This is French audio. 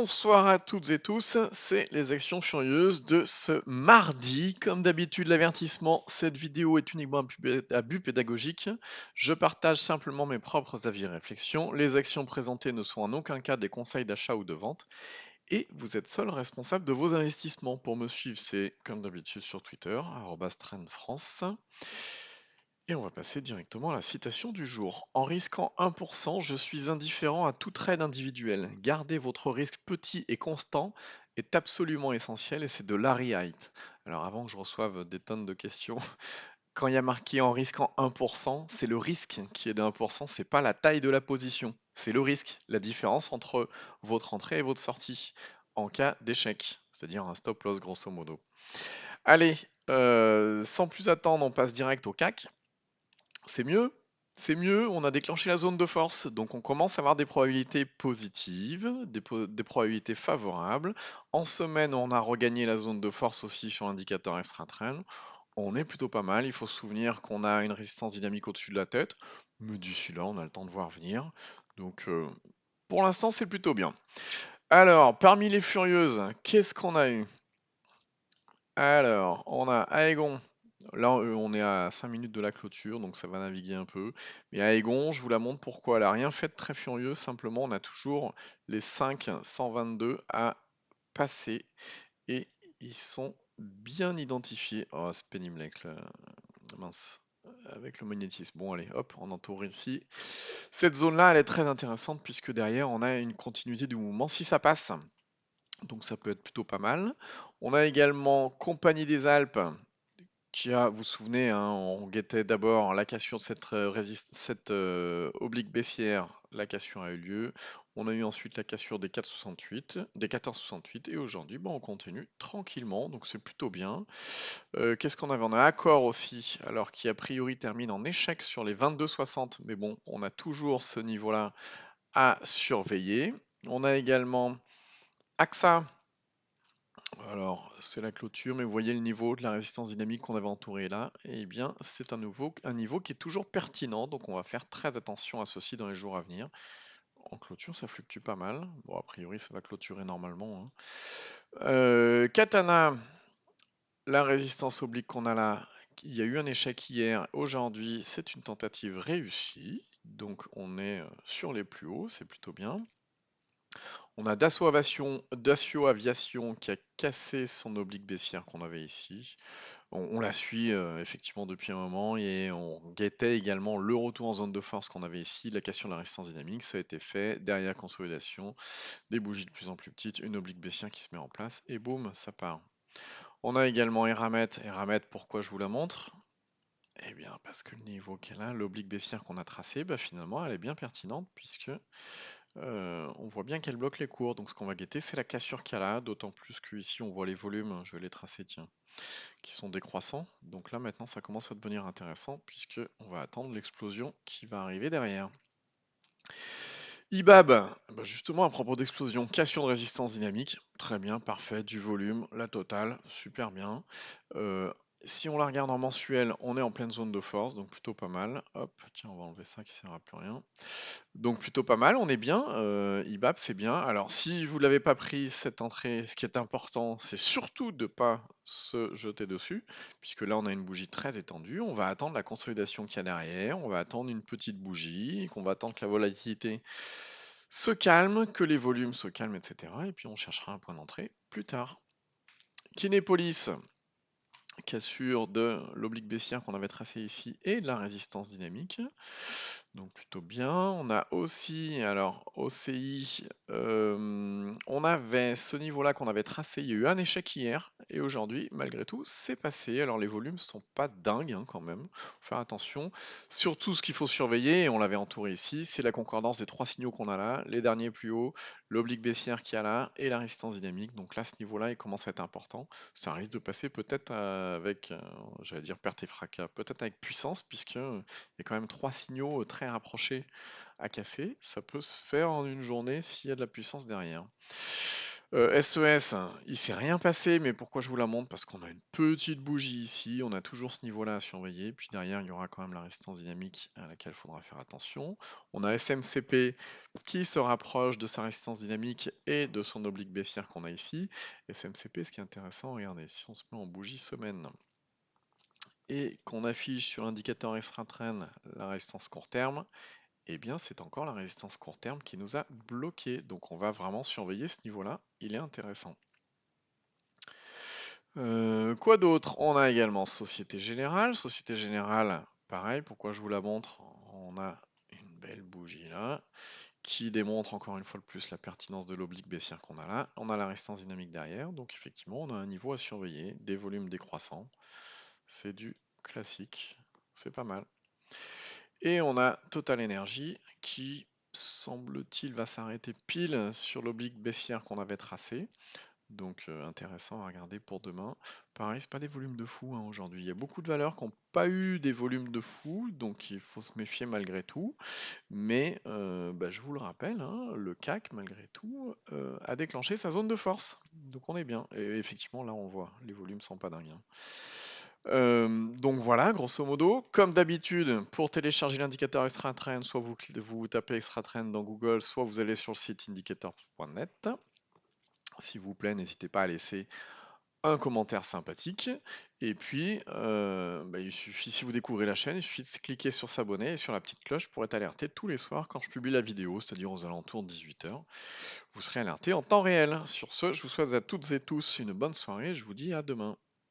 Bonsoir à toutes et tous, c'est les Actions Furieuses de ce mardi. Comme d'habitude, l'avertissement, cette vidéo est uniquement à but pédagogique. Je partage simplement mes propres avis et réflexions. Les actions présentées ne sont en aucun cas des conseils d'achat ou de vente. Et vous êtes seul responsable de vos investissements. Pour me suivre, c'est comme d'habitude sur Twitter, @trendfrance. Et on va passer directement à la citation du jour. En risquant 1%, je suis indifférent à tout trade individuel. Gardez votre risque petit et constant est absolument essentiel et c'est de Larry Hite. Alors avant que je reçoive des tonnes de questions, quand il y a marqué en risquant 1%, c'est le risque qui est de 1%, c'est pas la taille de la position. C'est le risque, la différence entre votre entrée et votre sortie en cas d'échec, c'est-à-dire un stop loss grosso modo. Allez, sans plus attendre, on passe direct au CAC. C'est mieux, c'est mieux, on a déclenché la zone de force, donc on commence à avoir des probabilités positives, des probabilités favorables. En semaine, on a regagné la zone de force aussi sur l'indicateur extra-trend. On est plutôt pas mal, il faut se souvenir qu'on a une résistance dynamique au-dessus de la tête, mais d'ici là, on a le temps de voir venir. Donc pour l'instant, c'est plutôt bien. Alors, parmi les furieuses, qu'est-ce qu'on a eu? Alors, on a Aegon. Là, on est à 5 minutes de la clôture, donc ça va naviguer un peu. Mais Aegon, je vous la montre pourquoi. Elle n'a rien fait de très furieux, simplement on a toujours les 5,122 à passer. Et ils sont bien identifiés. Oh, c'est pénible avec le... mince. Avec le magnétisme. Bon, allez, hop, on entoure ici. Cette zone-là, elle est très intéressante puisque derrière, on a une continuité du mouvement si ça passe. Donc ça peut être plutôt pas mal. On a également Compagnie des Alpes qui a, vous vous souvenez, hein, on guettait d'abord la cassure de cette oblique baissière, la cassure a eu lieu. On a eu ensuite la cassure des 4,68, des 14,68 et aujourd'hui on continue tranquillement, donc c'est plutôt bien. Qu'est-ce qu'on avait? On a Accor aussi, alors qui a priori termine en échec sur les 22,60, mais bon, on a toujours ce niveau-là à surveiller. On a également AXA. Alors, c'est la clôture, mais vous voyez le niveau de la résistance dynamique qu'on avait entouré là. Eh bien, c'est un niveau qui est toujours pertinent, donc on va faire très attention à ceci dans les jours à venir. En clôture, ça fluctue pas mal. Bon, a priori, ça va clôturer normalement, hein. Katana, la résistance oblique qu'on a là, il y a eu un échec hier. Aujourd'hui, c'est une tentative réussie. Donc, on est sur les plus hauts, c'est plutôt bien. On a Dassault Aviation qui a cassé son oblique baissière qu'on avait ici. On la suit effectivement depuis un moment et on guettait également le retour en zone de force qu'on avait ici, la cassure de la résistance dynamique, ça a été fait, derrière consolidation, des bougies de plus en plus petites, une oblique baissière qui se met en place et boum, ça part. On a également Eramet, pourquoi je vous la montre? Eh bien parce que le niveau qu'elle a, l'oblique baissière qu'on a tracée, bah, finalement elle est bien pertinente puisque on voit bien qu'elle bloque les cours, donc ce qu'on va guetter c'est la cassure qu'elle a, d'autant plus qu'ici on voit les volumes, je vais les tracer tiens, qui sont décroissants. Donc là maintenant ça commence à devenir intéressant puisque on va attendre l'explosion qui va arriver derrière. IBAB, bah justement à propos d'explosion, cassure de résistance dynamique, très bien, parfait, du volume, la totale, super bien. Euh, si on la regarde en mensuel, on est en pleine zone de force, donc plutôt pas mal. Hop, tiens, on va enlever ça qui sert à plus rien. Donc plutôt pas mal, on est bien. IBAB, c'est bien. Alors si vous ne l'avez pas pris cette entrée, ce qui est important, c'est surtout de ne pas se jeter dessus, puisque là on a une bougie très étendue. On va attendre la consolidation qu'il y a derrière, on va attendre une petite bougie, qu'on va attendre que la volatilité se calme, que les volumes se calment, etc. Et puis on cherchera un point d'entrée plus tard. Kinépolis, cassure de l'oblique baissière qu'on avait tracé ici et de la résistance dynamique. Donc plutôt bien. On a aussi, alors OCI, on avait ce niveau-là qu'on avait tracé. Il y a eu un échec hier et aujourd'hui, malgré tout, c'est passé. Alors les volumes sont pas dingues hein, quand même. Faut faire attention. Surtout ce qu'il faut surveiller, et on l'avait entouré ici, c'est la concordance des trois signaux qu'on a là, les derniers plus hauts, l'oblique baissière qu'il y a là et la résistance dynamique. Donc là, ce niveau-là, il commence à être important. Ça risque de passer peut-être avec, j'allais dire perte et fracas, peut-être avec puissance, puisque il y a quand même trois signaux très rapprochés à casser. Ça peut se faire en une journée s'il y a de la puissance derrière. SES, il s'est rien passé, mais pourquoi je vous la montre? Parce qu'on a une petite bougie ici, on a toujours ce niveau-là à surveiller, puis derrière il y aura quand même la résistance dynamique à laquelle il faudra faire attention. On a SMCP qui se rapproche de sa résistance dynamique et de son oblique baissière qu'on a ici. SMCP, ce qui est intéressant, regardez, si on se met en bougie semaine et qu'on affiche sur l'indicateur extra trend la résistance court terme, eh bien c'est encore la résistance court terme qui nous a bloqué. Donc on va vraiment surveiller ce niveau-là, il est intéressant. Quoi d'autre? On a également Société Générale. Société Générale, pareil, pourquoi je vous la montre? On a une belle bougie là, qui démontre encore une fois de plus la pertinence de l'oblique baissière qu'on a là. On a la résistance dynamique derrière, donc effectivement on a un niveau à surveiller, des volumes décroissants. C'est du classique, c'est pas mal. Et on a Total Energy qui, semble-t-il, va s'arrêter pile sur l'oblique baissière qu'on avait tracé. Donc intéressant à regarder pour demain. Pareil, c'est pas des volumes de fou hein, aujourd'hui. Il y a beaucoup de valeurs qui n'ont pas eu des volumes de fou, donc il faut se méfier malgré tout. Mais bah, je vous le rappelle, hein, le CAC, malgré tout, a déclenché sa zone de force. Donc on est bien. Et effectivement, là on voit, les volumes sont pas dingues, hein. Donc voilà, grosso modo, comme d'habitude, pour télécharger l'indicateur Extra Trend, soit vous tapez Extra Trend dans Google, soit vous allez sur le site indicator.net. S'il vous plaît, n'hésitez pas à laisser un commentaire sympathique. Et puis, bah, il suffit, si vous découvrez la chaîne, il suffit de cliquer sur s'abonner et sur la petite cloche pour être alerté tous les soirs quand je publie la vidéo, c'est-à-dire aux alentours de 18h. Vous serez alerté en temps réel. Sur ce, je vous souhaite à toutes et tous une bonne soirée. Je vous dis à demain.